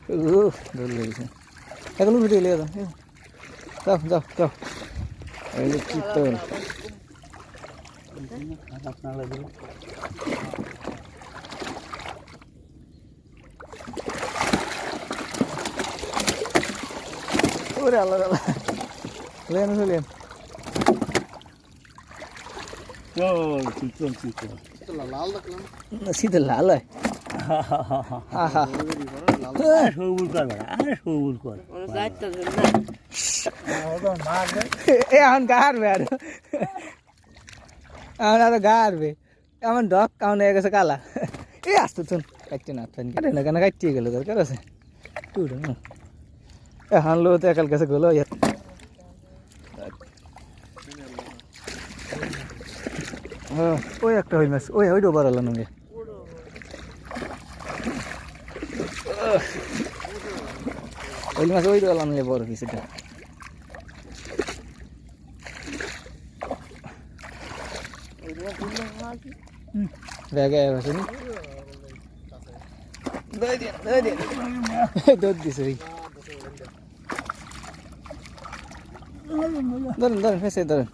দৌড় লেগেছে এখন উঠে দিয়ে যাও যাও যাও যাও এই যে চিত্তল ওরে আল্লাহ আল্লাহ লেন লেন শীতের লাল হয় এখন গাড়বে আর এখন আরো গাড়বে এমন ডক কাউন হয়ে গেছে কালা এই আসতো চুন কাটতে না কাটে না কেন কাটিয়ে গেল দরকার আছে টুট এখন লো তো একাল কাছে গেলো ওই একটা হইল মাছ ওই ডোবার হলো নঙ্গে হইল মাছ ওই ডোবার নঙ্গে বড় কিছুটা ব্যাগে আছে নি দুধ দিছে ধরেন ধরেন ফেসে ধরেন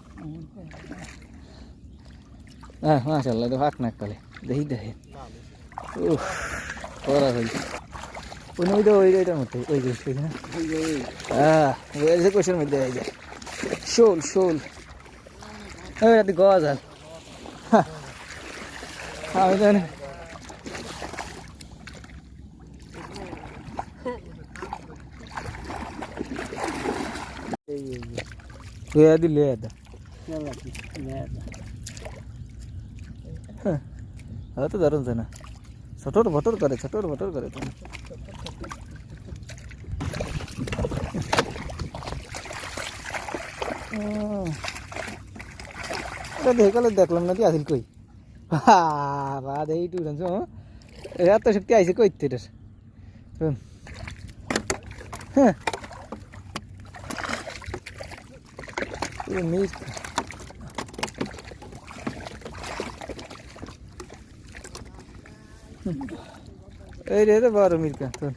হ্যাঁ মাশাআল্লাহ তো ফাঁক নাক কালে দেখি দেখে করা হয়েছে ওইটার মধ্যে ওই গেছে না হ্যাঁ ওই যে কোষের মধ্যে এই যায় শোল শোল ওই গজ আর আমি জানি দিলে তো দারুণ না ছটোর ভটোর করে দেখলাম নাকি আসিল কই বাদ এই টু এত শক্তি আইসে কই এটার হ্যাঁ মিস এই রে তো বড় মির্কা তোর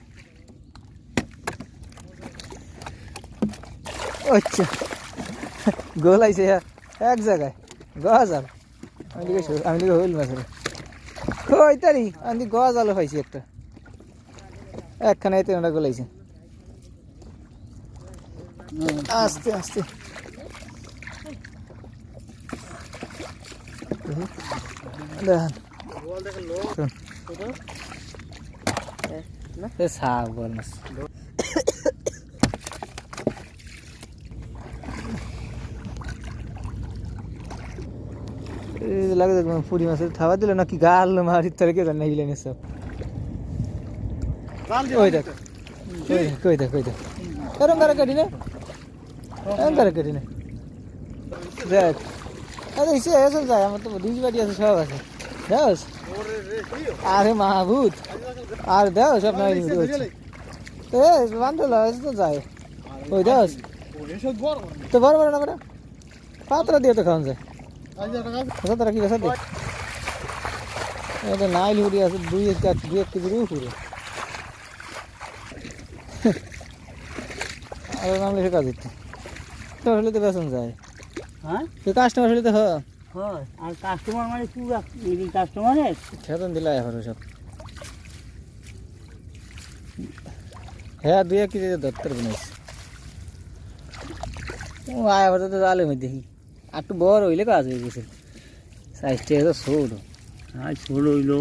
আচ্ছা গোল আইছে এক জায়গায় গজাল আমি লিখে হইল মাছ ওই তারি আমি গজালও পাইছি একটা একখানে এতে ওটা গোলাইছে আস্তে আস্তে দেখেন সাপ বল মাছ লাগে দেখলাম পুরি মাছের খাবার দিল নাকি গাল মারির তার কে জানে হিলেন সব ওই দেখ কই দেখ এরম করে কাটি না দেখ আরে এসে এসে যায় আমার তো দুই বাড়ি আছে সব আছে দেখ আরে মাহবুদ আর দেখ সব নাই এ বান্ধব তো যায় ওই দেখ তো বড় না করে পাত্র দিয়ে তো খাওয়া যায় তারা কি আছে এটা নাইল হুড়ি আছে দুই এক কেজির উপরে আর নামলে সে কাজ হচ্ছে হলে তো বেতন যায় হ্যাঁ সে কাস্টমার হলে তো হয় আর কাস্টমার মানে পুরা কাস্টমারের বেতন দিলে এখন সব হ্যাঁ দুই এক কেজি দত্তর বানাইছে ও আয় বাজার তো জালে মধ্যে দেখি আর একটু বড় হইলে কাজ হয়ে গেছে সাইজটা তো ছোট আর ছোট হইলো